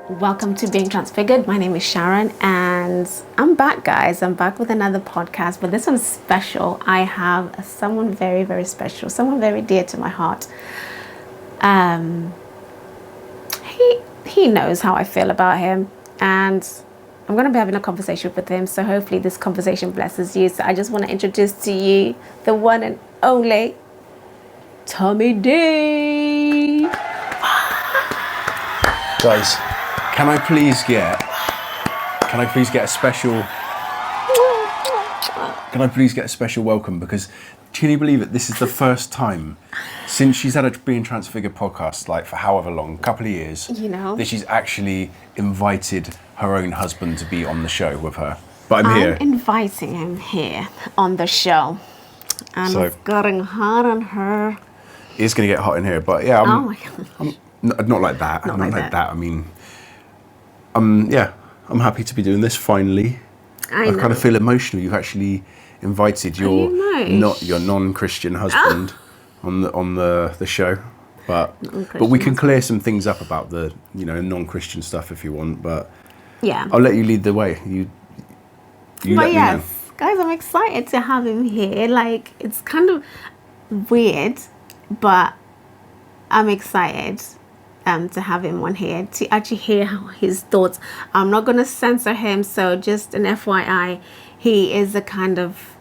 Welcome to Being Transfigured. My name is Sharon and I'm back, guys. I'm back with another podcast, but this one's special. I have someone very, very special, someone very dear to my heart. He knows how I feel about him, and I'm going to be having a conversation with him, so hopefully this conversation blesses you. So I just want to introduce to you the one and only Tommy D. Guys, can I please get a special welcome? Because can you believe it? This is the first time since she's had a Being Transfigured podcast, like for however long, a couple of years, that she's actually invited her own husband to be on the show with her. But I'm here. Inviting him here on the show. And so, it's getting hot on her. It's going to get hot in here, but yeah, oh my God. I'm not like that. Not like that. I mean, I'm happy to be doing this finally. I kind of feel emotional. You've actually invited your non-Christian husband on the show, but we can clear some things up about the non-Christian stuff if you want. But yeah, I'll let you lead the way. You let me know. Guys, I'm excited to have him here. Like, it's kind of weird, but I'm excited to have him on here to actually hear his thoughts. I'm not going to censor him, so just an FYI, he is a kind of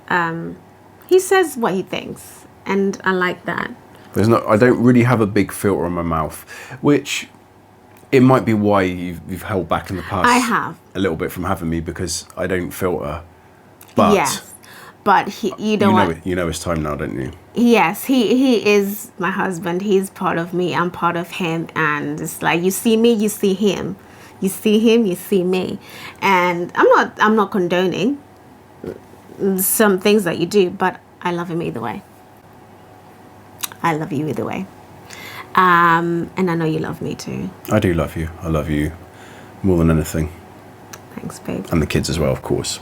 he says what he thinks, and I like that. I don't really have a big filter on my mouth, which it might be why you've held back in the past. I have a little bit from having me because I don't filter. But yes, but you know it's time now, don't you? Yes, he is my husband. He's part of me. I'm part of him, and it's like you see me, you see him. You see him, you see me. And I'm not condoning some things that you do, but I love him either way. I love you either way. And I know you love me too. I do love you. I love you more than anything. Thanks, babe. And the kids as well, of course.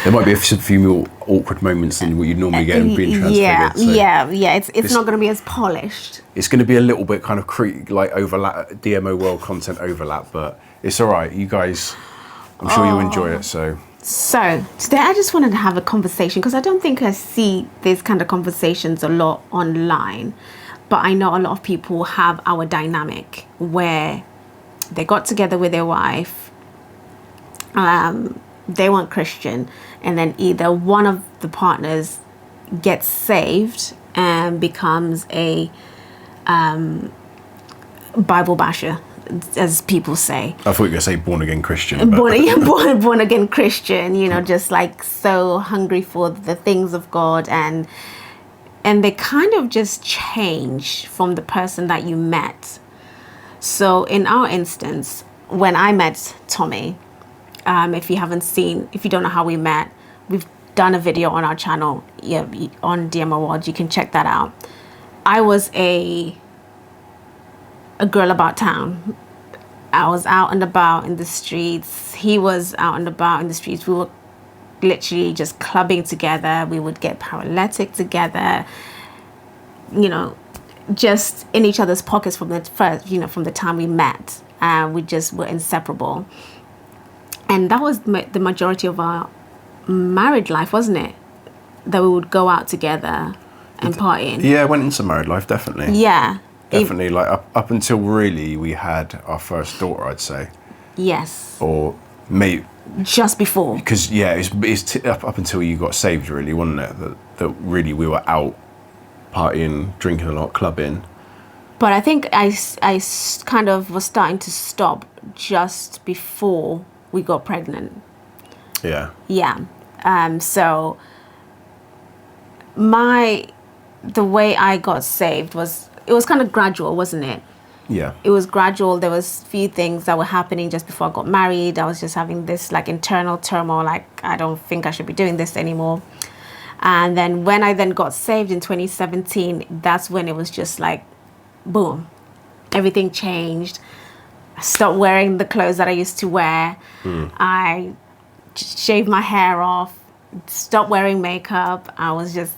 There might be a few more awkward moments than what you normally get in Being Transfigured. Yeah. It's not going to be as polished. It's going to be a little bit kind of overlap, DMO world content overlap, but it's all right. You guys, I'm sure you'll enjoy it. So today I just wanted to have a conversation because I don't think I see these kind of conversations a lot online, but I know a lot of people have our dynamic where they got together with their wife. They weren't Christian, and then either one of the partners gets saved and becomes a Bible basher, as people say. I thought you were going to say born again Christian. Born again Christian, just like so hungry for the things of God, and they kind of just change from the person that you met. So in our instance, when I met Tommy, if you don't know how we met, we've done a video on our channel, on DMO World. You can check that out. I was a girl about town. I was out and about in the streets. He was out and about in the streets. We were literally just clubbing together. We would get paralytic together, just in each other's pockets from the time we met. We just were inseparable. And that was the majority of our married life, wasn't it? That we would go out together and party. Yeah, I went into married life, definitely. Yeah. Definitely, up until really we had our first daughter, I'd say. Yes. Or maybe... just before. Because, it's up until you got saved, really, wasn't it? That really we were out partying, drinking a lot, clubbing. But I think I kind of was starting to stop just before we got pregnant. Yeah. Yeah. So the way I got saved was kind of gradual, wasn't it? Yeah. It was gradual. There was few things that were happening just before I got married. I was just having this internal turmoil, I don't think I should be doing this anymore. And then when I then got saved in 2017, that's when it was just boom, everything changed. I stopped wearing the clothes that I used to wear. I shaved my hair off, stopped wearing makeup. I was just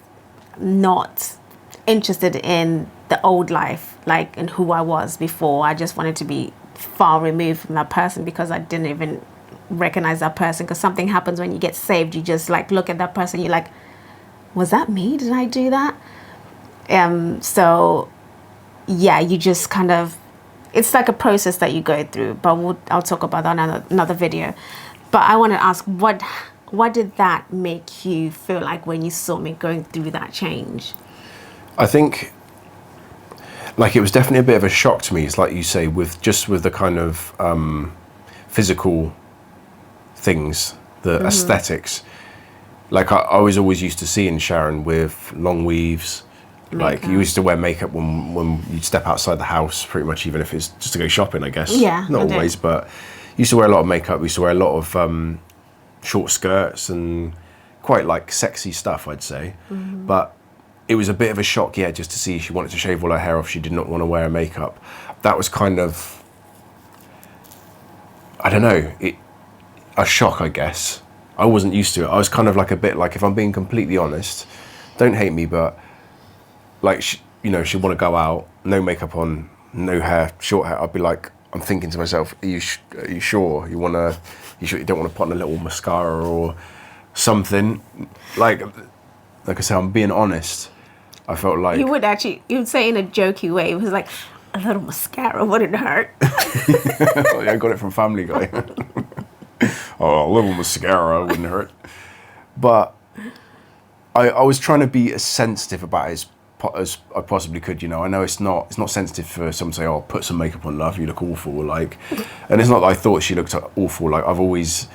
not interested in the old life, like, and who I was before. I just wanted to be far removed from that person because I didn't even recognize that person. Because something happens when you get saved. You just like look at that person. You're like, was that me? Did I do that? So yeah, you just kind of, it's like a process that you go through, but I'll talk about that in another video. But I want to ask, what did that make you feel like when you saw me going through that change? I think, like, it was definitely a bit of a shock to me. It's like you say, with the kind of physical things, the aesthetics. Like, I was always used to seeing Sharon with long weaves. Like, you used to wear makeup when you'd step outside the house, pretty much, even if it's just to go shopping, I guess. Yeah. Not always, but used to wear a lot of makeup. Used to wear a lot of short skirts and quite, like, sexy stuff, I'd say. But it was a bit of a shock, yeah, just to see she wanted to shave all her hair off. She did not want to wear makeup. That was kind of, I don't know, a shock, I guess. I wasn't used to it. I was kind of like a bit like, if I'm being completely honest, don't hate me, but like, she'd want to go out, no makeup on, no hair, short hair. I'd be like, I'm thinking to myself, are you sure you don't want to put on a little mascara or something? Like I said, I'm being honest. I felt like you would say in a jokey way. It was like, a little mascara wouldn't hurt. I got it from Family Guy. Oh, a little mascara wouldn't hurt. But I was trying to be as sensitive about it as I possibly could. I know it's not sensitive for someone to say, "Oh, put some makeup on, love. You look awful." Like, and it's not that I thought she looked awful. Like, I've always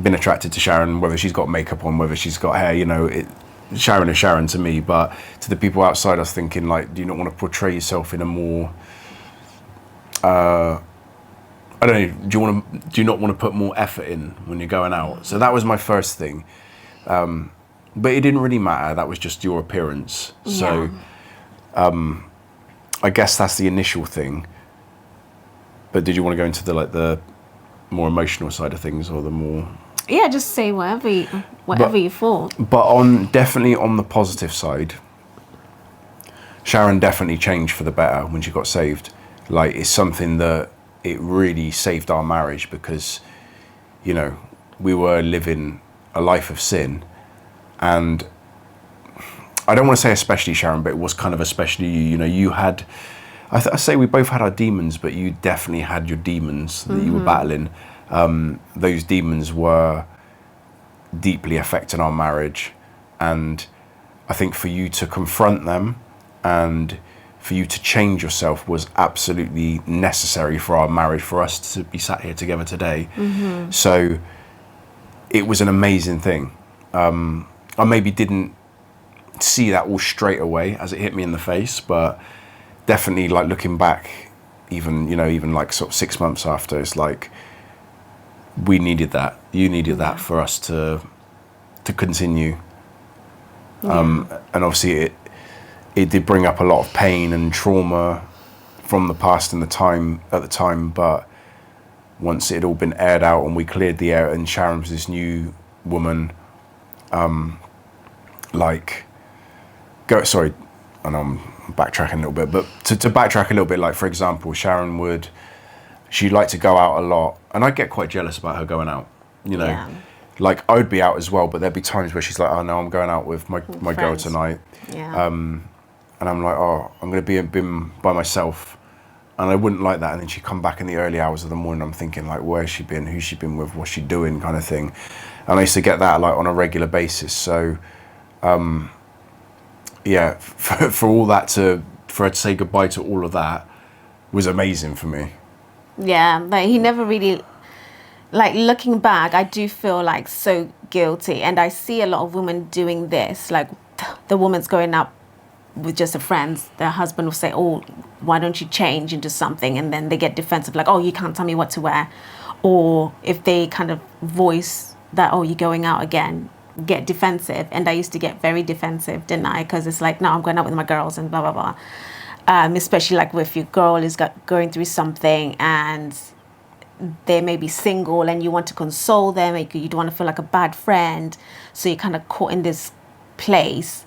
been attracted to Sharon, whether she's got makeup on, whether she's got hair. Sharon is Sharon to me. But to the people outside, I was thinking, like, do you not want to portray yourself in a more I don't know, do you not want to put more effort in when you're going out? So that was my first thing. But it didn't really matter. That was just your appearance. So I guess that's the initial thing. But did you want to go into the more emotional side of things, or the more? Yeah, just say whatever you thought. But definitely on the positive side, Sharon definitely changed for the better when she got saved. Like, it's something that it really saved our marriage, because, we were living a life of sin. And I don't want to say especially Sharon, but it was kind of especially you. You had, I say we both had our demons, but you definitely had your demons that you were battling. Those demons were deeply affecting our marriage. And I think for you to confront them and for you to change yourself was absolutely necessary for our marriage, for us to be sat here together today. So it was an amazing thing. I maybe didn't see that all straight away as it hit me in the face, but definitely, like, looking back, even like sort of 6 months after, it's like, we needed that. You needed that for us to continue. And obviously it did bring up a lot of pain and trauma from the past and at the time, but once it had all been aired out and we cleared the air and Sharon was this new woman, sorry, and I'm backtracking a little bit, but to backtrack a little bit, like, for example, Sharon she'd like to go out a lot, and I'd get quite jealous about her going out, like, I would be out as well, but there'd be times where she's like, oh no, I'm going out with my girl tonight. And I'm like, oh, I'm going to be by myself. And I wouldn't like that. And then she'd come back in the early hours of the morning. I'm thinking, like, where's she been? Who's she been with? What's she doing? Kind of thing. And I used to get that, like, on a regular basis. So, for all that for her to say goodbye to all of that was amazing for me. Yeah, but he never really, like, looking back, I do feel like so guilty. And I see a lot of women doing this. Like, the woman's going out with just her friends, their husband will say, oh, why don't you change into something? And then they get defensive, like, oh, you can't tell me what to wear. Or if they kind of voice that, oh, you're going out again, get defensive. And I used to get very defensive, didn't I? Because it's like, no, I'm going out with my girls and blah, blah, blah. Especially like if your girl is going through something and they may be single and you want to console them, you don't want to feel like a bad friend. So you're kind of caught in this place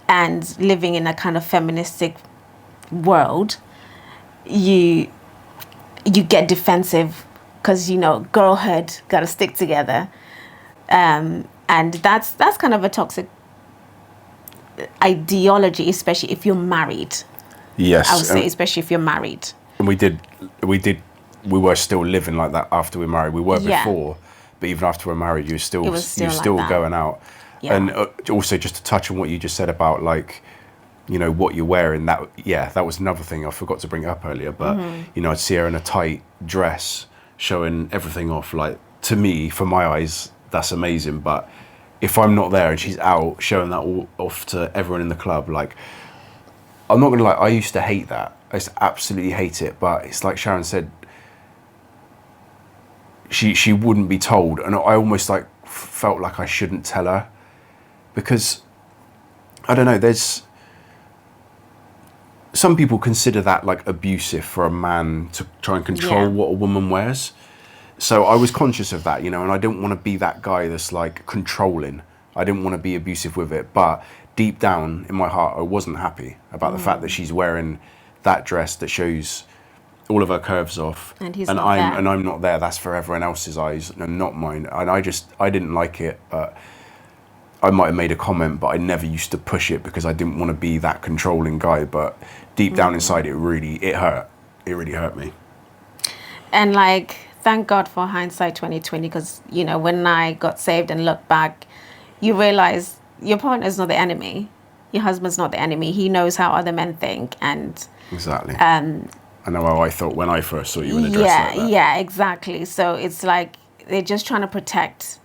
and living in a kind of feministic world, you get defensive because, you know, girlhood, got to stick together. And that's kind of a toxic ideology, especially if you're married. Yes. I would say, especially if you're married. And we were still living like that after we were married. We were before, but even after we were married, you're still like going out. Yeah. And also, just to touch on what you just said about, like, you know, what you're wearing, that was another thing I forgot to bring up earlier. But, you know, I'd see her in a tight dress showing everything off. Like, to me, for my eyes, that's amazing. But if I'm not there and she's out showing that all off to everyone in the club, like, I'm not going to lie, I used to hate that. I used to absolutely hate it. But it's like Sharon said, she wouldn't be told. And I almost, like, felt like I shouldn't tell her. Because, I don't know, there's... Some people consider that, like, abusive for a man to try and control what a woman wears. So I was conscious of that, you know, and I didn't want to be that guy that's, like, controlling. I didn't want to be abusive with it. But deep down in my heart, I wasn't happy about the fact that she's wearing that dress that shows all of her curves off. And I'm not there. That's for everyone else's eyes and not mine. And I didn't like it. I might have made a comment, but I never used to push it because I didn't want to be that controlling guy. But deep down inside, it hurt. It really hurt me. And, like, thank God for hindsight 2020, because, you know, when I got saved and looked back, you realize your partner's not the enemy. Your husband's not the enemy. He knows how other men think. And exactly. I know how I thought when I first saw you in a dress like that. Yeah, exactly. So it's like they're just trying to protect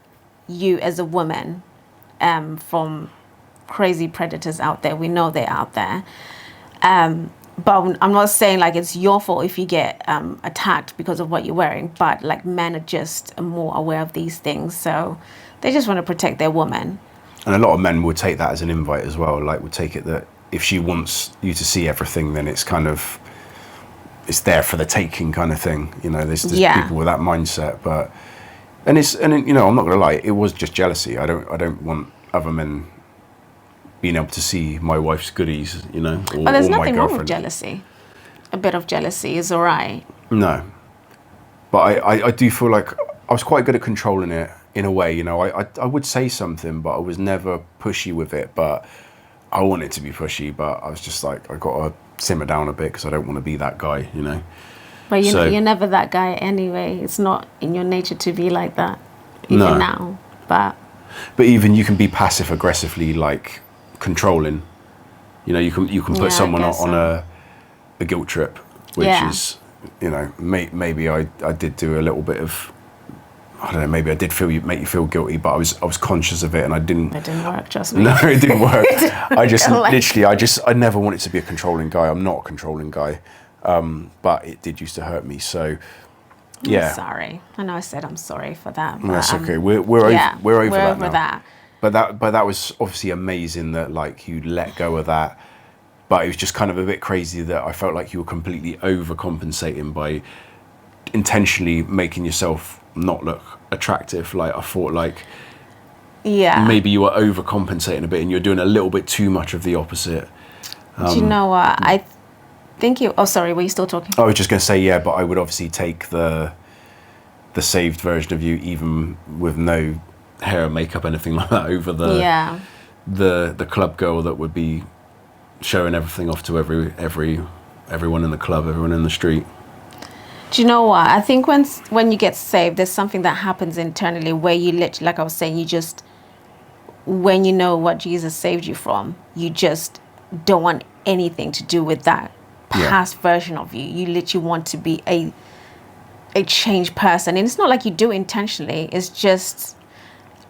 you as a woman from crazy predators out there. We know they're out there. But I'm not saying, like, it's your fault if you get attacked because of what you're wearing. But, like, men are just more aware of these things. So they just want to protect their woman. And a lot of men would take that as an invite as well. Like, would take it that if she wants you to see everything, then it's kind of... it's there for the taking kind of thing, you know. There's people with that mindset, but and you know, I'm not gonna lie, it was just jealousy. I don't want other men being able to see my wife's goodies, you know. But there's nothing wrong with jealousy. A bit of jealousy is all right. No, but I do feel like I was quite good at controlling it in a way, you know. I would say something, but I was never pushy with it. But I want it to be pushy, but I was just like, I got to simmer down a bit because I don't want to be that guy, you know. But you're never that guy anyway. It's not in your nature to be like that, even now. But even you can be passive aggressively, like, controlling. You know, you can put someone on a guilt trip, which is, you know, maybe I did do a little bit of, I don't know, maybe I did make you feel guilty, but I was conscious of it, and I didn't. It didn't work, trust me. No, it didn't work. I just I never wanted to be a controlling guy. I'm not a controlling guy, but it did used to hurt me. So, yeah. I'm sorry. I know I said I'm sorry for that. But, that's okay. We're over that now. That. But that was obviously amazing that, like, you let go of that. But it was just kind of a bit crazy that I felt like you were completely overcompensating by intentionally making yourself not look attractive. Like, I thought, like, maybe you were overcompensating a bit and you're doing a little bit too much of the opposite. Do you know what? I think you... Oh, sorry, were you still talking? I was just going to say, but I would obviously take the saved version of you, even with no hair or makeup, anything like that, over the club girl that would be showing everything off to everyone in the club, everyone in the street. Do you know what? I think when you get saved, there's something that happens internally where you literally, like I was saying, you just, when you know what Jesus saved you from, you just don't want anything to do with that past version of you. You literally want to be a changed person. And it's not like you do it intentionally. It's just,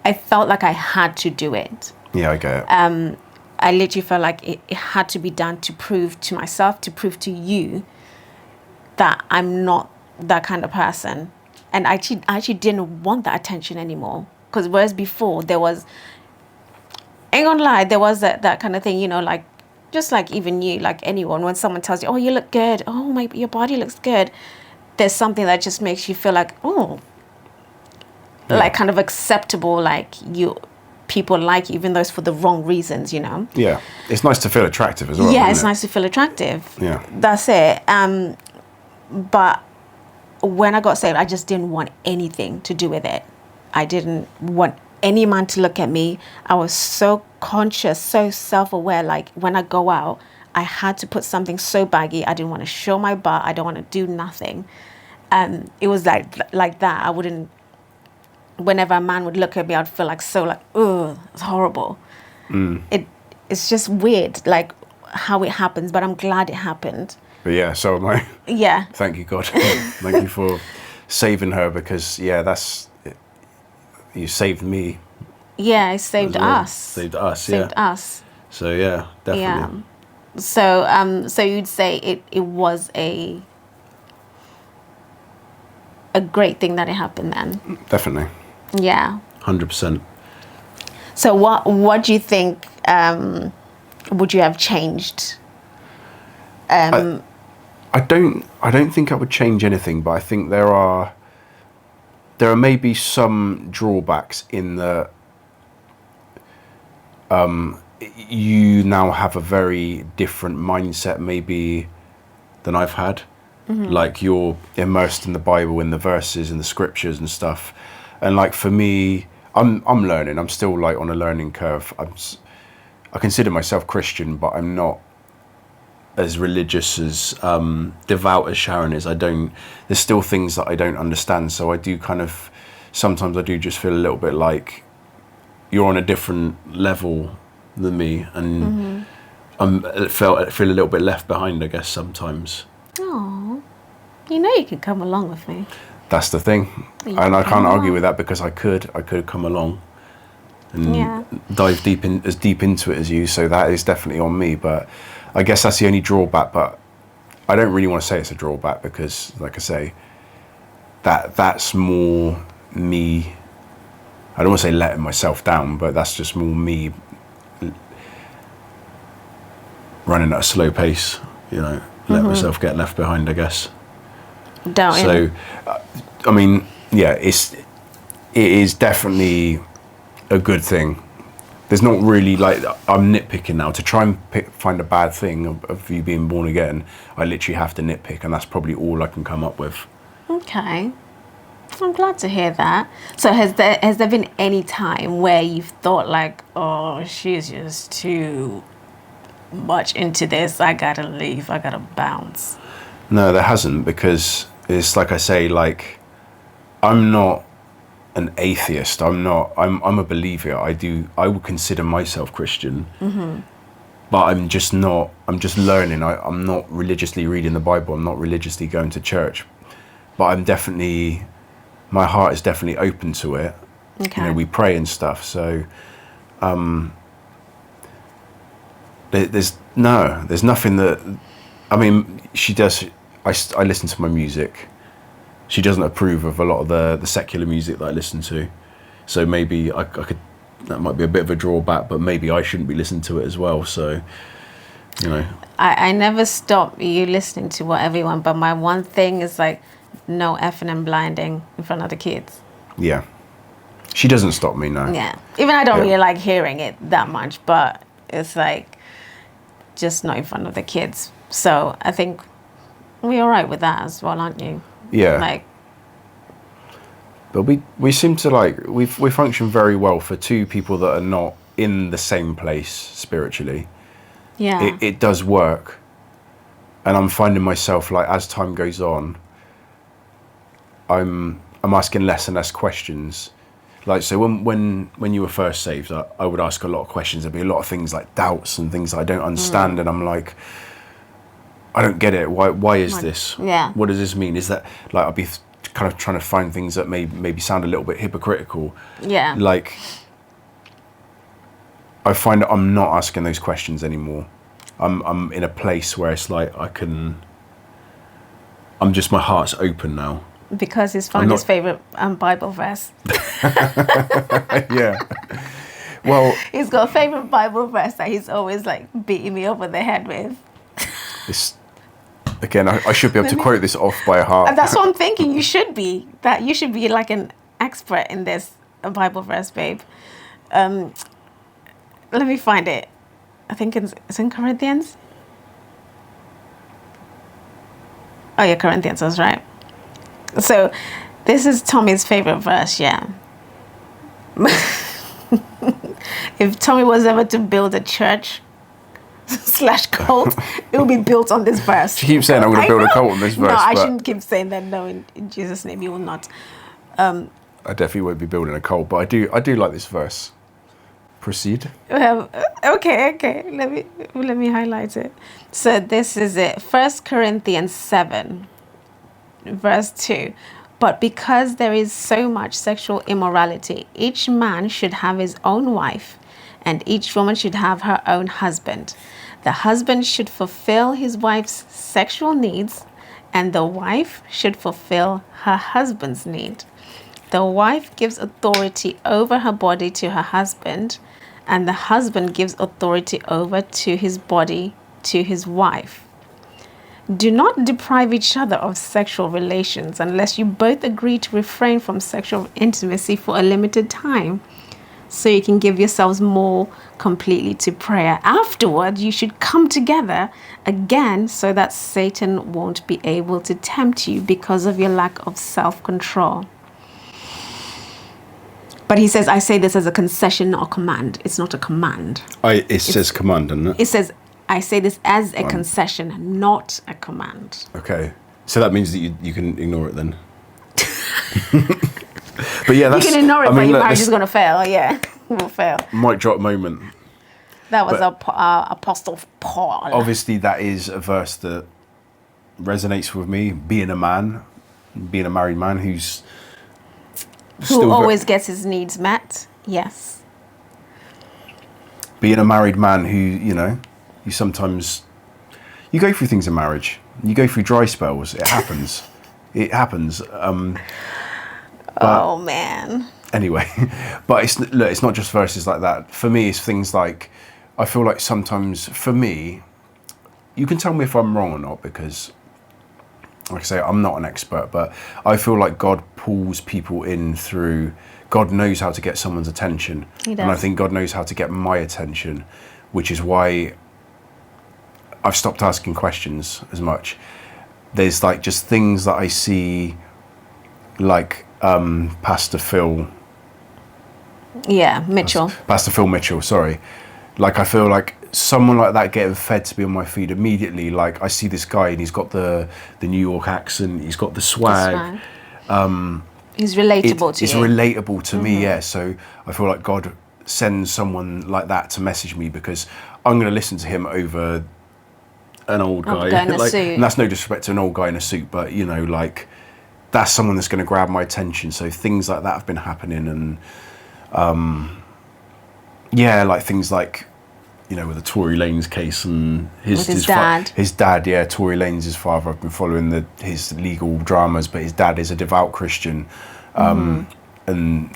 I felt like I had to do it. Yeah, I get it. I literally felt like it had to be done to prove to myself, to prove to you that I'm not that kind of person. And I actually didn't want that attention anymore. Because whereas before there was, ain't gonna lie, there was that kind of thing, you know, like, just like even you, like anyone, when someone tells you, oh, you look good, oh, your body looks good, there's something that just makes you feel like, oh, like kind of acceptable, like people like you, even though it's for the wrong reasons, you know. Yeah, it's nice to feel attractive as well. Yeah, it's isn't it? nice to feel attractive. Yeah, that's it. But when I got saved, I just didn't want anything to do with it. I didn't want any man to look at me. I was so conscious, so self-aware. Like when I go out, I had to put something so baggy. I didn't want to show my butt. I don't want to do nothing. It was like that. I wouldn't. Whenever a man would look at me, I'd feel like ugh, it's horrible. It's just weird, like how it happens. But I'm glad it happened. but yeah, so am I. Yeah. Thank you, God. Thank you for saving her, because you saved me. Yeah, it saved us. Saved us. Saved us. So yeah, definitely. Yeah. So you'd say it was a great thing that it happened then. Definitely. Yeah. 100%. So what do you think would you have changed? I don't think I would change anything, but I think there are maybe some drawbacks in that you now have a very different mindset maybe than I've had. Like you're immersed in the Bible, in the verses, in the scriptures and stuff. And like for me, I'm learning. I'm still like on a learning curve. I consider myself Christian, but I'm not as religious, as devout as Sharon is. There's still things that I don't understand. So I do sometimes I do just feel a little bit like you're on a different level than me. And I feel a little bit left behind, I guess, sometimes. Oh, you know you could come along with me. That's the thing. And I can't argue with that, because I could come along and dive deep into it as you. So that is definitely on me. But I guess that's the only drawback. But I don't really want to say it's a drawback, because, like I say, that's more me. I don't want to say letting myself down, but that's just more me running at a slow pace, you know, let myself get left behind, I guess. So, I mean, yeah, it is definitely a good thing. There's not really, like, I'm nitpicking now. To try and find a bad thing of you being born again, I literally have to nitpick, and that's probably all I can come up with. Okay. I'm glad to hear that. So has there been any time where you've thought like, oh, she's just too much into this, I gotta leave, I gotta bounce? No, there hasn't, because it's like I say, like, I'm not an atheist. I'm a believer. I would consider myself Christian, but I'm just learning. I'm not religiously reading the Bible. I'm not religiously going to church, but my heart is definitely open to it. Okay. You know, we pray and stuff. So, there's nothing that, I mean, she does. I listen to my music. She doesn't approve of a lot of the secular music that I listen to. So maybe I could, that might be a bit of a drawback, but maybe I shouldn't be listening to it as well. So, you know. I never stop you listening to what everyone, but my one thing is like, no effing and blinding in front of the kids. Yeah. She doesn't stop me, no. Yeah. Even I don't really like hearing it that much, but it's like, just not in front of the kids. So I think we're all right with that as well, aren't you? Yeah. Like, but we seem to like, we function very well for two people that are not in the same place spiritually. yeah. It does work. And I'm finding myself, like, as time goes on, I'm asking less and less questions. Like, so when you were first saved, I would ask a lot of questions. There'd be a lot of things like doubts and things I don't understand, and I'm like, I don't get it. Why is this? Yeah. What does this mean? Is that, like, I'll be kind of trying to find things that maybe sound a little bit hypocritical. Yeah. Like, I find that I'm not asking those questions anymore. I'm in a place where it's like my heart's open now. Because he's found his favorite Bible verse. Yeah. Well, He's got a favorite Bible verse that he's always like beating me over the head with. Again, I should be able to quote this off by heart. And that's what I'm thinking. You should be like an expert in this Bible verse, babe. Let me find it. I think it's in Corinthians. Oh yeah, Corinthians, that's right. So this is Tommy's favorite verse, yeah. If Tommy was ever to build a church / cult, it will be built on this verse. She keeps saying I'm going to build a cult on this verse. No, I shouldn't keep saying that. No, in Jesus' name, you will not. I definitely won't be building a cult, but I do like this verse. Proceed. Okay. Let me highlight it. So this is it. 1 Corinthians 7, verse 2. But because there is so much sexual immorality, each man should have his own wife, and each woman should have her own husband. The husband should fulfill his wife's sexual needs, and the wife should fulfill her husband's need. The wife gives authority over her body to her husband, and the husband gives authority over to his body to his wife. Do not deprive each other of sexual relations unless you both agree to refrain from sexual intimacy for a limited time, so you can give yourselves more completely to prayer. Afterward, you should come together again so that Satan won't be able to tempt you because of your lack of self-control. But he says, I say this as a concession, not a command. It's not a command. It says command, doesn't it? It says, I say this as a concession, not a command. Okay. So that means that you can ignore it then. But yeah, that's... You can ignore it, but your marriage is going to fail. Yeah, it will fail. Mic drop moment. That was Apostle Paul. Obviously, that is a verse that resonates with me. Being a man, being a married man who always gets his needs met. Yes. Being a married man who, you sometimes... You go through things in marriage. You go through dry spells. It happens. It happens. Oh, man. Anyway, but it's not just verses like that. For me, it's things like, I feel like sometimes, for me, you can tell me if I'm wrong or not, because, like I say, I'm not an expert, but I feel like God pulls people in through, God knows how to get someone's attention. He does. And I think God knows how to get my attention, which is why I've stopped asking questions as much. There's like just things that I see, like Pastor Phil. Yeah, Mitchell. Pastor Phil Mitchell, sorry. Like, I feel like someone like that getting fed to be on my feed immediately. Like, I see this guy and he's got the New York accent, he's got the swag. He's relatable to you. It's relatable to me, yeah. So I feel like God sends someone like that to message me, because I'm going to listen to him over an old guy in a suit. And that's no disrespect to an old guy in a suit, but like, that's someone that's going to grab my attention. So things like that have been happening, and like things like, with the Tory Lanez case and his dad. His dad, yeah, Tory Lanez, his father. I've been following his legal dramas, but his dad is a devout Christian, and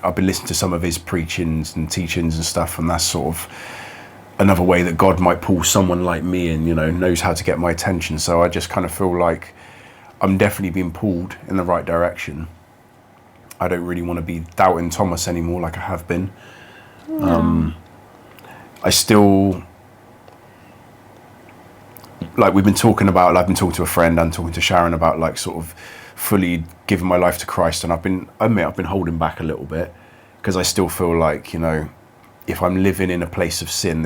I've been listening to some of his preachings and teachings and stuff, and that's sort of another way that God might pull someone like me in, knows how to get my attention. So I just kind of feel like I'm definitely being pulled in the right direction. I don't really want to be doubting Thomas anymore like I have been. I still, like, we've been talking about, I've been talking to a friend and talking to Sharon about, like, sort of fully giving my life to Christ, and I've been holding back a little bit, because I still feel like, if I'm living in a place of sin,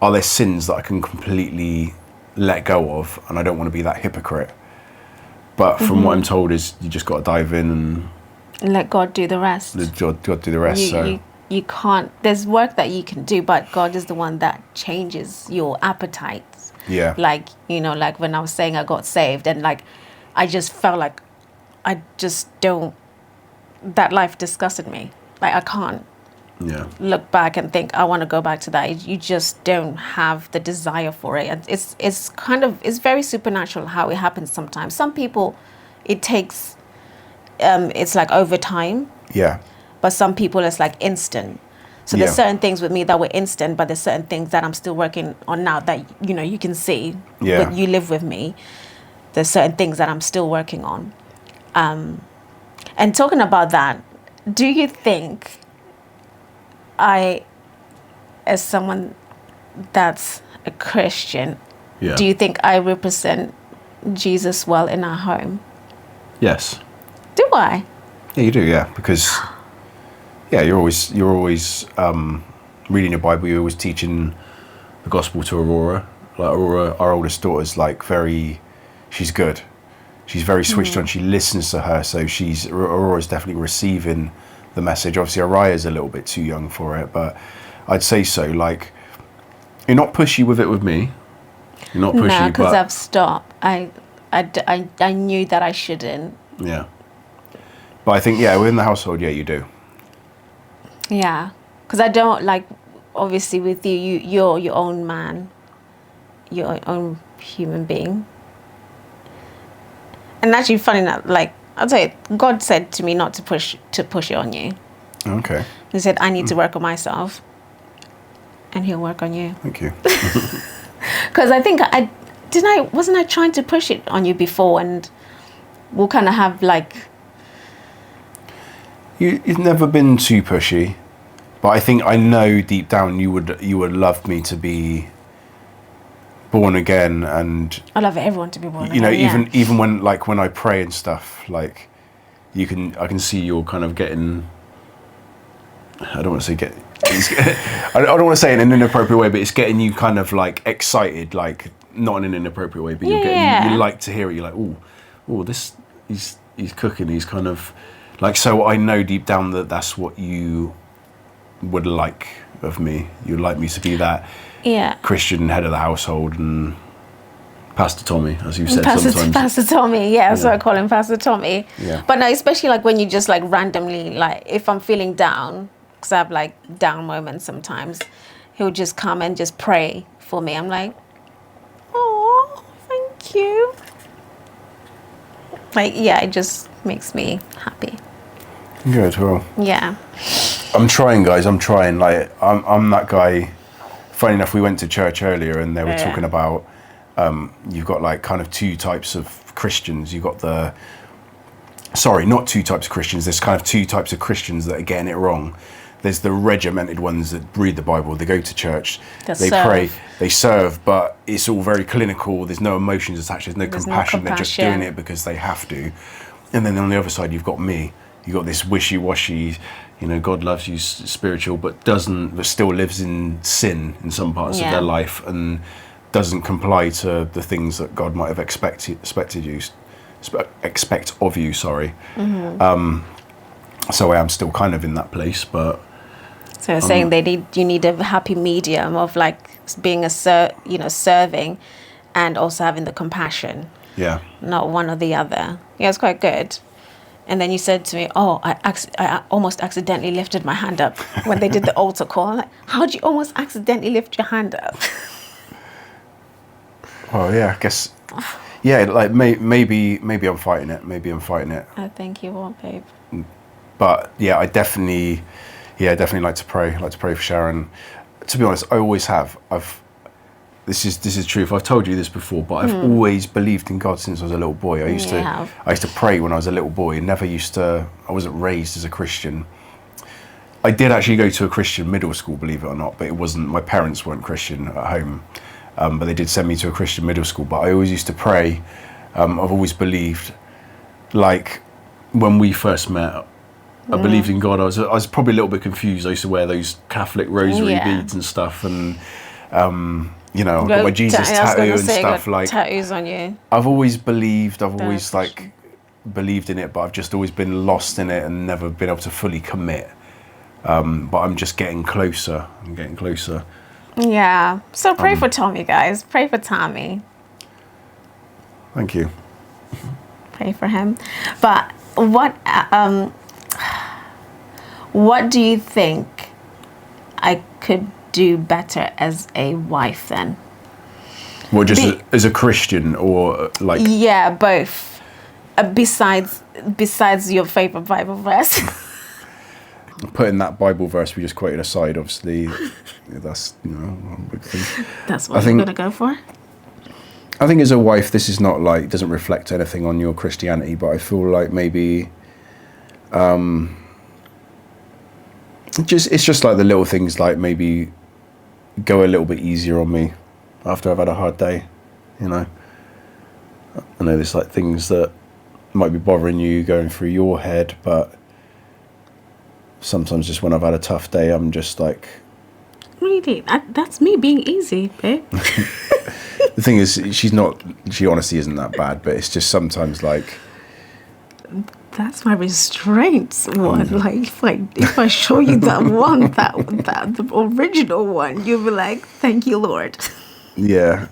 are there sins that I can completely let go of, and I don't want to be that hypocrite. But from what I'm told is you just got to dive in and let God do the rest. Let God do the rest. You can't, there's work that you can do, but God is the one that changes your appetites. Yeah. Like, like when I was saying I got saved, and like, I just felt like that life disgusted me. Like, I can't look back and think I want to go back to that. You just don't have the desire for it. And it's very supernatural how it happens sometimes. Some people, it takes, it's like over time. Yeah. But some people, it's like instant. So there's certain things with me that were instant, but there's certain things that I'm still working on now that, you can see. Yeah. You live with me. There's certain things that I'm still working on. And talking about that, do you think as someone that's a Christian, Yeah. do you think I represent Jesus well in our home? Yes. Do I? Yeah, you do. Yeah, because you're always reading your Bible. You're always teaching the gospel to Aurora. Like Aurora, our oldest daughter's like she's good. She's very switched on. She listens to her, so Aurora's definitely receiving the message. Obviously, Araya's a little bit too young for it, but I'd say so. Like, you're not pushy with it with me. You're not pushy, no, because I've stopped. I knew that I shouldn't. Yeah. But I think, within the household, you do. Yeah. Because I don't, like, obviously with you're your own man. Your own human being. And actually, funny enough, like, I'll tell you, God said to me not to push it on you. Okay. He said, I need to work on myself. And he'll work on you. Thank you. Because I think wasn't I trying to push it on you before, and we'll kind of have like... You've never been too pushy, but I think I know deep down you would love me to be born again, and I love everyone to be born again. Even when I pray and stuff, like I can see you're kind of getting... I don't want to say I don't want to say it in an inappropriate way, but it's getting you kind of like excited, like not in an inappropriate way, but you like to hear it. You're like, oh, this he's cooking. He's kind of like, so I know deep down that that's what you would like of me. You'd like me to be that Christian head of the household and Pastor Tommy, as you said sometimes. Pastor Tommy, so I call him Pastor Tommy. Yeah. But no, especially like when you just like randomly, like if I'm feeling down, because I have like down moments sometimes, he'll just come and just pray for me. I'm like, oh, thank you. Like, it just makes me happy. Good, well. Yeah. I'm trying, guys. I'm trying. Like, I'm that guy. Funny enough, we went to church earlier and they were talking about, you've got like kind of two types of Christians. You've got not two types of Christians. There's kind of two types of Christians that are getting it wrong. There's the regimented ones that read the Bible, they go to church, they pray, they serve, but it's all very clinical. There's no emotions attached. There's no compassion. They're just doing it because they have to. And then on the other side, you've got me. You've got this wishy-washy, God loves you, spiritual, but still lives in sin in some parts of their life and doesn't comply to the things that God might have expect of you. Sorry. Mm-hmm. So I am still kind of in that place, but. So you're saying you need a happy medium of like being serving, and also having the compassion. Yeah. Not one or the other. Yeah, it's quite good. And then you said to me, "Oh, I almost accidentally lifted my hand up when they did the altar call." I'm like, how'd you almost accidentally lift your hand up? Well, yeah, I guess. Yeah, like maybe I'm fighting it. Maybe I'm fighting it. I think you are, babe. But yeah, I definitely like to pray. I like to pray for Sharon. To be honest, I always have. This is truth. I've told you this before, but I've always believed in God since I was a little boy. I used to pray when I was a little boy. I wasn't raised as a Christian. I did actually go to a Christian middle school, believe it or not, but it wasn't. My parents weren't Christian at home, but they did send me to a Christian middle school. But I always used to pray. I've always believed, like when we first met. I believed in God. I was probably a little bit confused. I used to wear those Catholic rosary beads and stuff, and I've got my Jesus tattoo and stuff. Like tattoos on you. I've always believed. I've always believed in it, but I've just always been lost in it and never been able to fully commit. But I'm just getting closer. I'm getting closer. Yeah. So pray for Tommy, guys. Pray for Tommy. Thank you. Pray for him. But what do you think I could do better as a wife then? Well, just as a Christian or like... Yeah, both. Besides your favorite Bible verse. Putting that Bible verse we just quoted aside, obviously, that's, one big thing. That's what you're going to go for? I think as a wife, this is not like, doesn't reflect anything on your Christianity, but I feel like maybe... It's just like the little things, like maybe go a little bit easier on me after I've had a hard day, you know. I know there's like things that might be bothering you going through your head, but sometimes just when I've had a tough day, I'm just like... Really? That's me being easy, babe. The thing is, she honestly isn't that bad, but it's just sometimes like... That's my restraints one. Like if I show you that one, that the original one, you'll be like, thank you, Lord. Yeah.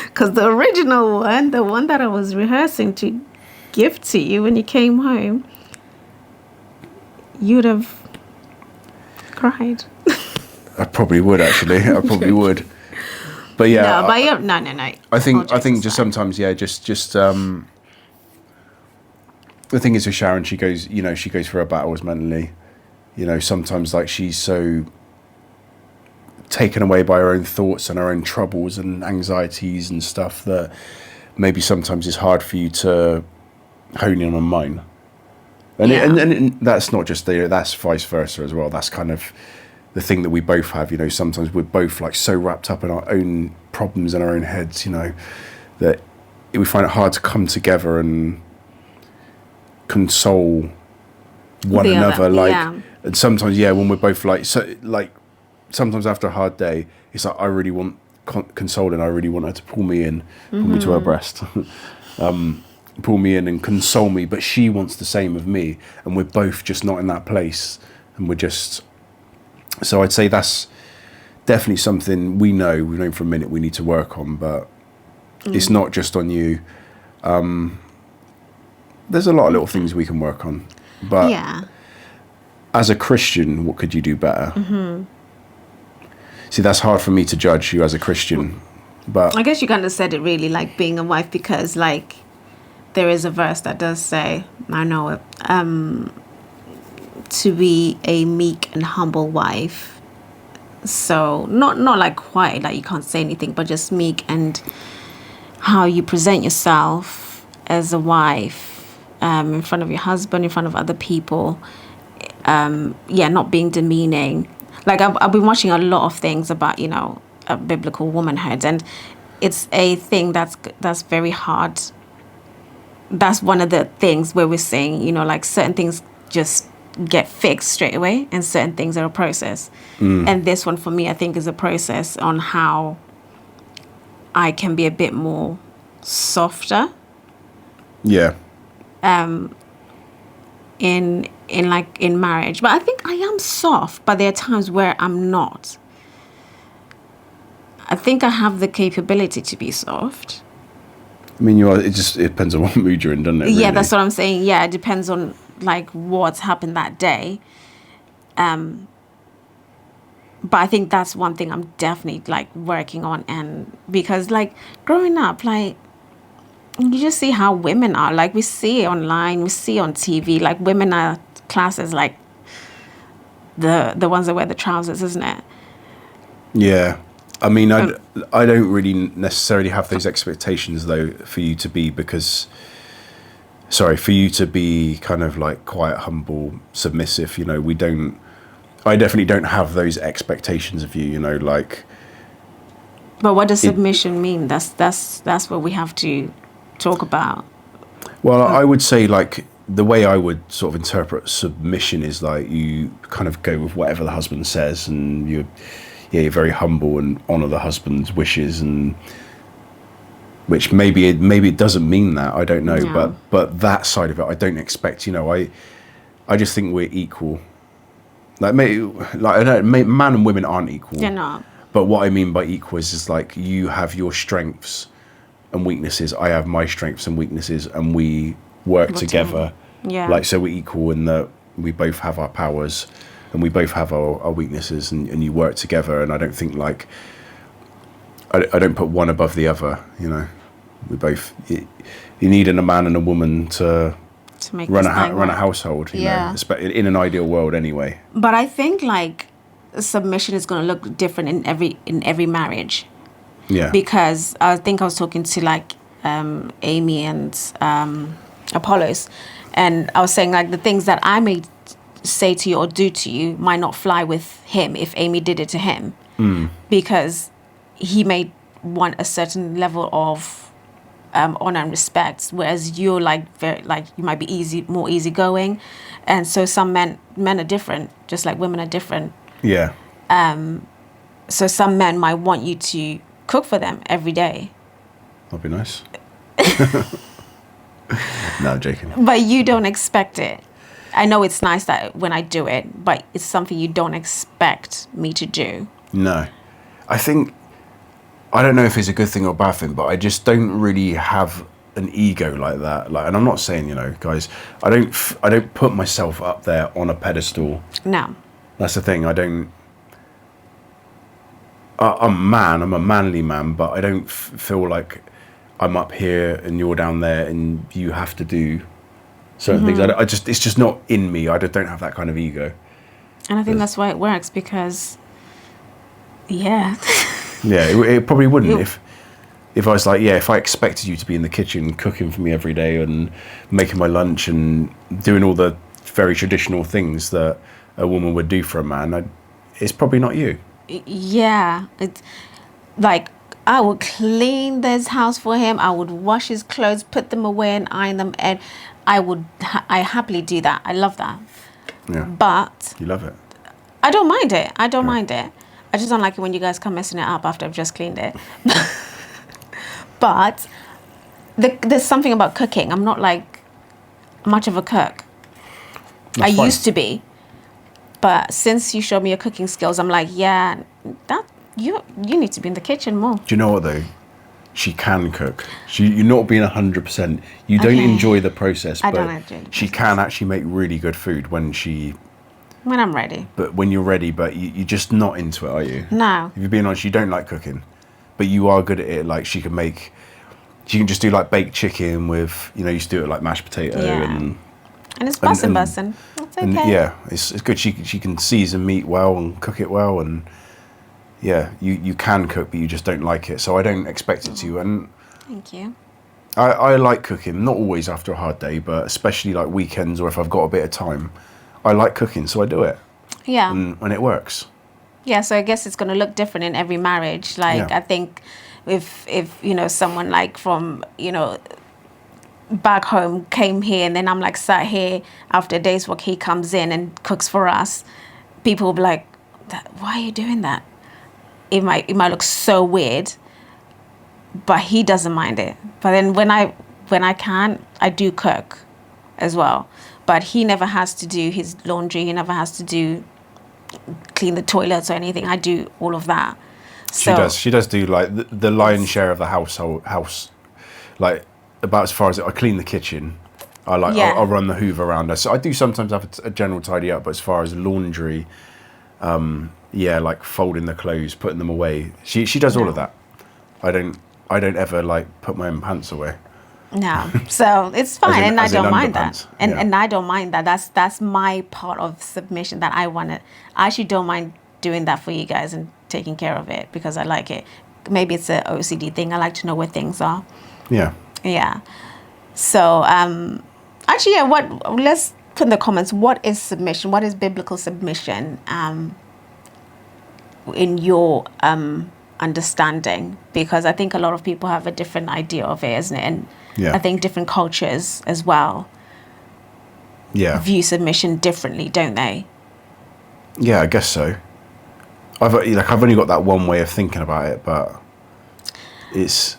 Because the original one, the one that I was rehearsing to give to you when you came home, you'd have cried. I probably would, actually. I probably would. But yeah. No. I think just sometimes, yeah, just the thing is with Sharon, she goes through her battles mentally. You know, sometimes like she's so taken away by her own thoughts and her own troubles and anxieties and stuff that maybe sometimes it's hard for you to hone in on mine. And, and that's not just that's vice versa as well. That's kind of the thing that we both have, you know. Sometimes we're both like so wrapped up in our own problems in our own heads, you know, that we find it hard to come together and console one another. And sometimes, when we're both like, so like sometimes after a hard day, it's like I really want consoling. I really want her to pull me in, pull me to her breast, pull me in and console me. But she wants the same of me, and we're both just not in that place. And we're just... So I'd say that's definitely something we've known for a minute we need to work on, but it's not just on you. There's a lot of little things we can work on, but as a Christian, what could you do better? See, that's hard for me to judge you as a Christian, but I guess you kind of said it really, like being a wife, because like there is a verse that does say, I know it, to be a meek and humble wife. So not like quiet, like you can't say anything, but just meek, and how you present yourself as a wife, in front of your husband, in front of other people, not being demeaning. Like I've been watching a lot of things about, you know, biblical womanhood, and it's a thing that's very hard. That's one of the things where we're saying, you know, like certain things just get fixed straight away, and certain things are a process. And this one for me, I think, is a process on how I can be a bit more softer. Yeah. In marriage, but I think I am soft, but there are times where I'm not. I think I have the capability to be soft. I mean, it depends on what mood you're in, doesn't it? Really? Yeah, that's what I'm saying. Yeah, it depends on like what's happened that day. But I think that's one thing I'm definitely like working on, and because like growing up, like you just see how women are. Like we see online, we see on TV, like women are classed as like the ones that wear the trousers, isn't it? Yeah. I mean, I don't really necessarily have those expectations though for you to be kind of like quiet, humble, submissive. You know, I definitely don't have those expectations of you, you know, like. But what does submission mean? That's what we have to talk about. Well, I would say like the way I would sort of interpret submission is like you kind of go with whatever the husband says, and you're very humble and honor the husband's wishes, and which maybe it doesn't mean that, I don't know, yeah. but that side of it I don't expect. You know, I just think we're equal. Like I know man and women aren't equal. They're not. But what I mean by equal is like you have your strengths and weaknesses, I have my strengths and weaknesses, and we work together. Yeah. Like, so we're equal in that we both have our powers and we both have our weaknesses, and you work together. And I don't think like, I don't put one above the other, you know. We both, you need a man and a woman to make run a household, you know, in an ideal world anyway. But I think like submission is going to look different in every marriage. Yeah. Because I think I was talking to like Amy and Apollos, and I was saying like the things that I may say to you or do to you might not fly with him if Amy did it to him, because he may want a certain level of honor and respect, whereas you're like very like you might be more easygoing, and so some men are different, just like women are different. Yeah. So some men might want you to cook for them every day. That'd be nice. No, I'm joking. But you don't expect it. I know it's nice that when I do it, but it's something you don't expect me to do. No. I don't know if it's a good thing or a bad thing, but I just don't really have an ego like that. Like, and I'm not saying, guys, I don't put myself up there on a pedestal. No. That's the thing. I'm a man. I'm a manly man, but I don't feel like I'm up here and you're down there and you have to do certain things. It's just not in me. I don't have that kind of ego. And I think that's why it works, because, yeah. Yeah, it probably wouldn't if I was like, if I expected you to be in the kitchen cooking for me every day and making my lunch and doing all the very traditional things that a woman would do for a man, it's probably not you. Yeah, it's like I would clean this house for him. I would wash his clothes, put them away and iron them, and I happily do that. I love that. Yeah. But You love it. I don't mind it. I don't mind it. I just don't like it when you guys come messing it up after I've just cleaned it. But there's something about cooking. I'm not like much of a cook. That's I fine. used to be. But since you showed me your cooking skills, I'm like, yeah, that you need to be in the kitchen more. Do you know what though? She can cook. You're not being 100%. You don't Okay. enjoy the process, I but don't enjoy the she can actually make really good food when I'm ready. But when you're ready, but you're just not into it, are you? No. If you're being honest, you don't like cooking, but you are good at it. Like she can just do like baked chicken with, you used to do it like mashed potato And it's bussin'. That's okay. and yeah, it's good. She can season meat well and cook it well, and yeah, you can cook, but you just don't like it. So I don't expect it to. And Thank you. I like cooking, not always after a hard day, but especially like weekends or if I've got a bit of time, I like cooking, so I do it. Yeah. And it works. Yeah, so I guess it's going to look different in every marriage. Like, Yeah. I think if someone like from, back home came here and then I'm like sat here after a day's work, he comes in and cooks for us, people will be like, why are you doing that? It might look so weird, but he doesn't mind it. But then when I can, I do cook as well. But he never has to do his laundry. He never has to clean the toilets or anything. I do all of that. So, She does do like the lion's share of the house, like about as far as I clean the kitchen. I'll run the hoover around her. So I do sometimes have a general tidy up, but as far as laundry, like folding the clothes, putting them away, she does all of that. I don't ever like put my own pants away. no, so it's fine, and I don't mind underpants. that, and I don't mind that. That's my part of submission that I want to. I actually don't mind doing that for you guys and taking care of it because I like it. Maybe it's an OCD thing. I like to know where things are. Yeah. Yeah. So actually, let's put in the comments. What is submission? What is biblical submission? In your understanding, because I think a lot of people have a different idea of it, isn't it? And Yeah. I think different cultures as well view submission differently, don't they? Yeah, I guess so. I've only got that one way of thinking about it, but it's,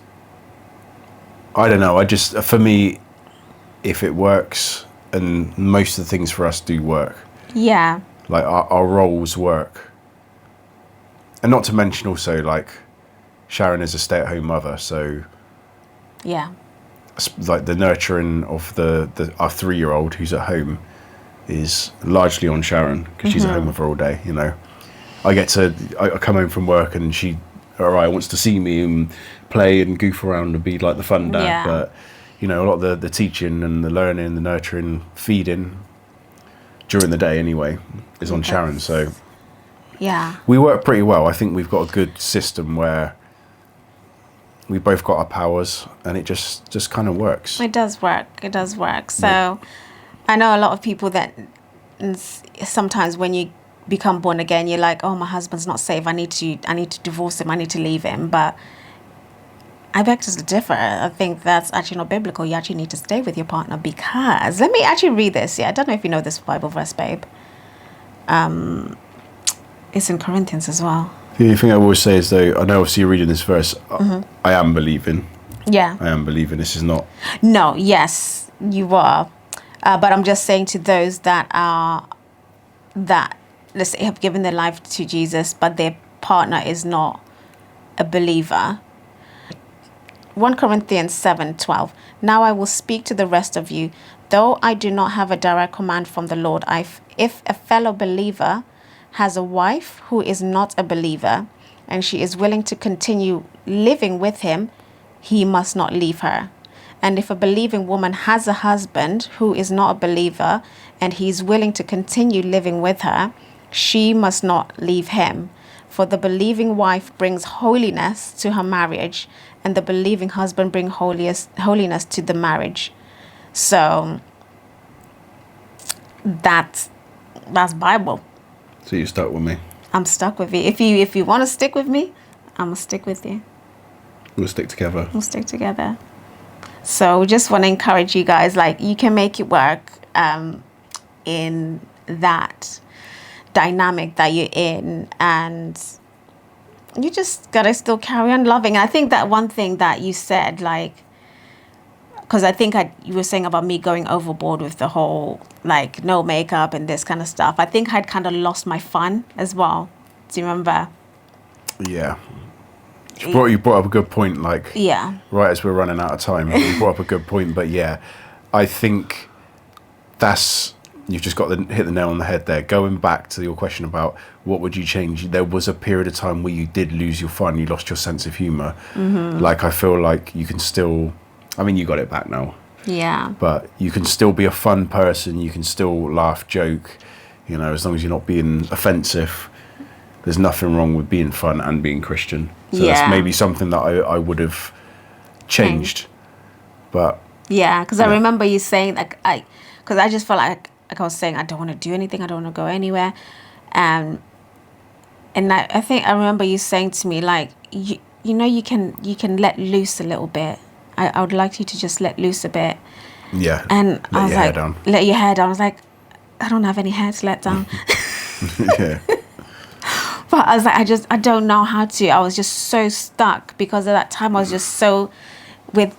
I don't know. For me, if it works, and most of the things for us do work. Yeah. Like our roles work. And not to mention also like Sharon is a stay-at-home mother, so Yeah. like the nurturing of our 3-year-old who's at home is largely on Sharon because she's at home with her all day. I come home from work and she wants to see me and play and goof around and be like the fun dad. Yeah. But a lot of the teaching and the learning, the nurturing, feeding during the day anyway is on Sharon. So Yeah. we work pretty well. I think we've got a good system where we both got our powers and it just kind of works. It does work. So I know a lot of people that sometimes when you become born again, you're like, oh, my husband's not safe. I need to divorce him. I need to leave him. But I beg to differ. I think that's actually not biblical. You actually need to stay with your partner, because let me actually read this. Yeah, I don't know if you know this Bible verse, babe. It's in Corinthians as well. The only thing I always say is, though, I know obviously you're reading this verse. I am believing. Yeah. I am believing. This is not. No. Yes, you are. But I'm just saying to those that let's say have given their life to Jesus, but their partner is not a believer. 1 Corinthians 7:12. Now I will speak to the rest of you, though I do not have a direct command from the Lord. If a fellow believer has a wife who is not a believer, and she is willing to continue living with him, he must not leave her. And if a believing woman has a husband who is not a believer, and he is willing to continue living with her, she must not leave him. For the believing wife brings holiness to her marriage, and the believing husband brings holiness to the marriage. So that's Bible. So you're stuck with me. I'm stuck with you. If you want to stick with me, I'm gonna stick with you. We'll stick together. We'll stick together. So we just want to encourage you guys, like, you can make it work in that dynamic that you're in, and you just gotta still carry on loving. And I think that one thing that you said, like, because I think you were saying about me going overboard with the whole, like, no makeup and this kind of stuff. I think I'd kind of lost my fun as well. Do you remember? Yeah. You brought up a good point, like, yeah, right as we're running out of time. You brought up a good point, but yeah, I think you've just got to hit the nail on the head there. Going back to your question about what would you change, there was a period of time where you did lose your fun, you lost your sense of humour. Like, I feel like you can still, I mean, you got it back now. Yeah. But you can still be a fun person, you can still laugh, joke, as long as you're not being offensive. There's nothing wrong with being fun and being Christian. So that's maybe something that I would have changed. But yeah, because I remember you saying, like, because I just felt like I was saying, I don't want to do anything, I don't want to go anywhere. And I think I remember you saying to me, like, you can let loose a little bit. I would like you to just let loose a bit. Yeah. And I was like, let your hair down. I was like, I don't have any hair to let down. Yeah. But I was like, I don't know how to. I was just so stuck, because at that time I was just so with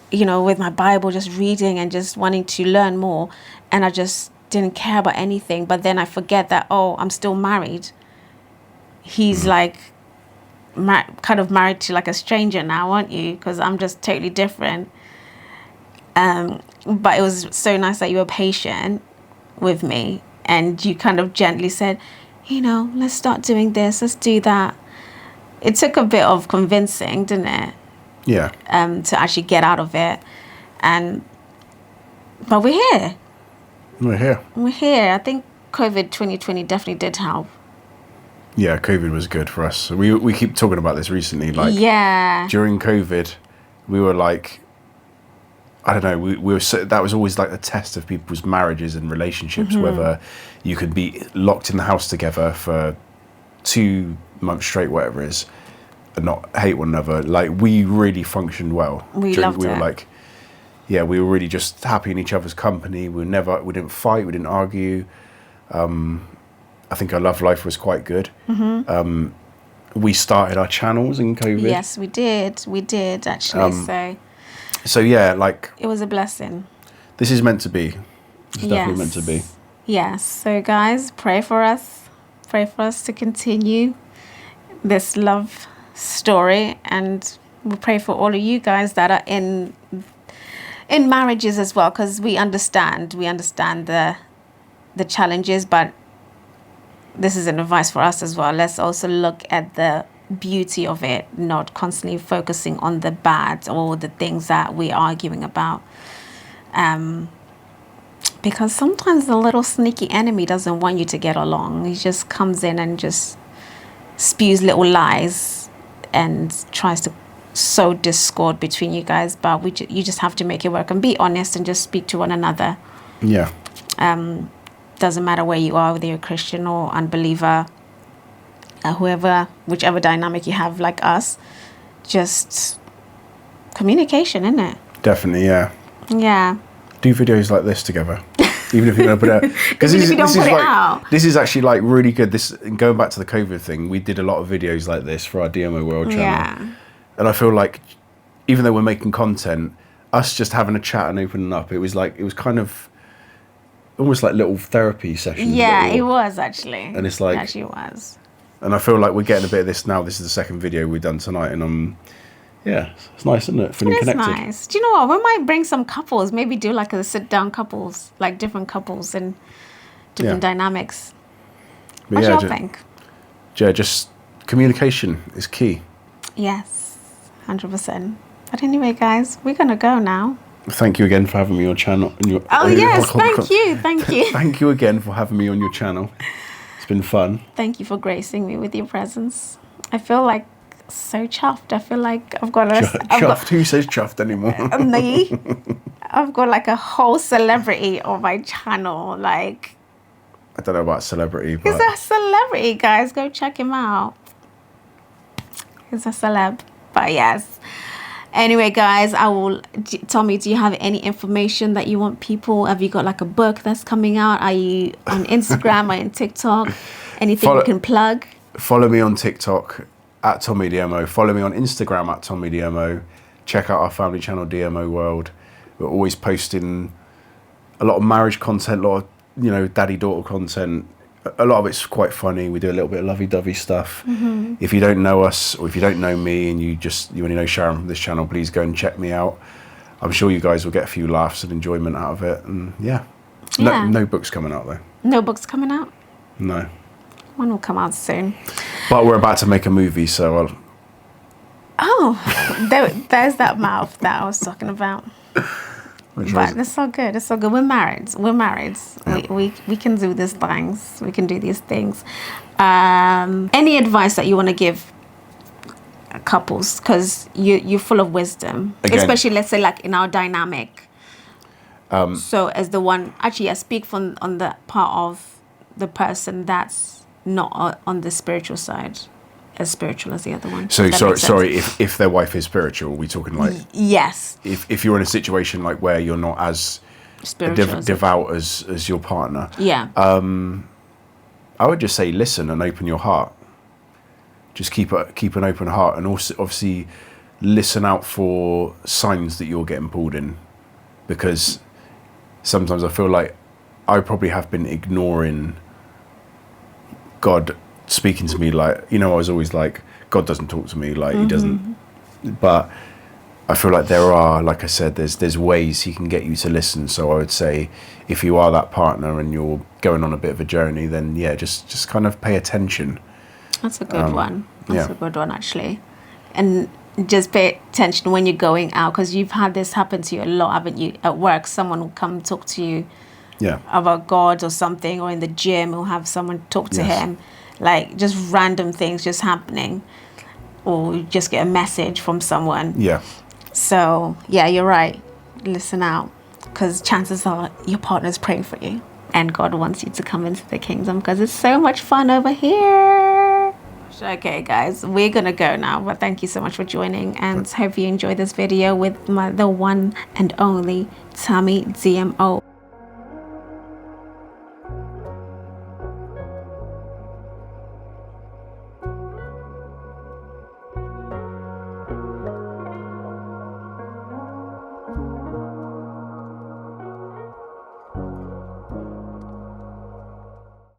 my Bible, just reading and just wanting to learn more. And I just didn't care about anything. But then I forget that, I'm still married. He's like kind of married to like a stranger now, aren't you? Because I'm just totally different. But it was so nice that you were patient with me, and you kind of gently said, let's start doing this, let's do that. It took a bit of convincing, didn't it? Yeah. To actually get out of it. But we're here. We're here. I think COVID 2020 definitely did help. Yeah, COVID was good for us. We keep talking about this recently. Like, yeah. During COVID, we were like, I don't know, we were that was always like the test of people's marriages and relationships, whether you could be locked in the house together for 2 months straight, whatever it is, and not hate one another. Like, we really functioned well. We loved it. We were like, yeah, we were really just happy in each other's company. We didn't fight, we didn't argue. I think our love life was quite good. We started our channels in COVID. Yes, we did actually. So yeah, like, it was a blessing. This is meant to be. It's definitely meant to be. Yes. So guys, pray for us. Pray for us to continue this love story, and we pray for all of you guys that are in marriages as well, because we understand the challenges, but this is an advice for us as well. Let's also look at the beauty of it, not constantly focusing on the bad or the things that we're arguing about, because sometimes the little sneaky enemy doesn't want you to get along. He just comes in and just spews little lies and tries to sow discord between you guys. But you just have to make it work and be honest and just speak to one another. Yeah. doesn't matter where you are, whether you're Christian or unbeliever, whichever dynamic you have, like us, just communication, isn't it? Definitely, yeah. Yeah. Do videos like this together, even if you don't put it out. Because this is actually like really good. This, going back to the COVID thing, we did a lot of videos like this for our DMO World channel. Yeah. And I feel like, even though we're making content, us just having a chat and opening up, it was kind of almost like little therapy sessions. Yeah, it was actually. And it's like, it actually was. And I feel like we're getting a bit of this now. This is the second video we've done tonight, and yeah, it's nice, isn't it? Feeling connected. It's nice. Do you know what? We might bring some couples, maybe do like a sit-down couples, like different couples and different dynamics. What do y'all think? Yeah, just communication is key. Yes, 100%. But anyway, guys, we're going to go now. Thank you again for having me on your channel. Yes, thank you. Thank you again for having me on your channel. It's been fun. Thank you for gracing me with your presence. I feel like so chuffed. I feel like I've got a... Chuffed? Who says chuffed anymore? Me. I've got like a whole celebrity on my channel. Like... I don't know about celebrity, but... He's a celebrity, guys. Go check him out. He's a celeb. But yes. Anyway, guys, Tommy, do you have any information that you want people? Have you got like a book that's coming out? Are you on Instagram or on TikTok? Anything you can plug? Follow me on TikTok at Tommy DMO. Follow me on Instagram at Tommy DMO. Check out our family channel, DMO World. We're always posting a lot of marriage content, a lot of, daddy-daughter content. A lot of it's quite funny. We do a little bit of lovey-dovey stuff. Mm-hmm. If you don't know us, or if you don't know me and you only know Sharon from this channel, please go and check me out. I'm sure you guys will get a few laughs and enjoyment out of it. And no books coming out though. No books coming out? No. One will come out soon. But we're about to make a movie, so there's that mouth that I was talking about. But it's so good. It's so good. We're married. Yeah. We can do these things. We can do these things. Any advice that you want to give couples? Because you're full of wisdom. Again, especially, let's say, like in our dynamic. So as the one... Actually, I speak on the part of the person that's not on the spiritual side. As spiritual as the other one. So sorry, if their wife is spiritual, we're talking like... Yes. If you're in a situation like where you're not as devout as your partner. Yeah. I would just say listen and open your heart. Just keep an open heart, and also obviously listen out for signs that you're getting pulled in, because sometimes I feel like I probably have been ignoring God speaking to me. Like, I was always like, God doesn't talk to me, like he doesn't. But I feel like there are, like I said, there's ways he can get you to listen. So I would say, if you are that partner and you're going on a bit of a journey, then just kind of pay attention. That's a good one. That's a good one, actually. And just pay attention when you're going out, because you've had this happen to you a lot, haven't you? At work, someone will come talk to you about God or something, or in the gym, will have someone talk to him. Like, just random things just happening, or you just get a message from someone. Yeah. So, yeah, you're right. Listen out, because chances are your partner's praying for you, and God wants you to come into the kingdom, because it's so much fun over here. Okay, guys, we're going to go now, but thank you so much for joining, and hope you enjoyed this video with the one and only Tommy DMO.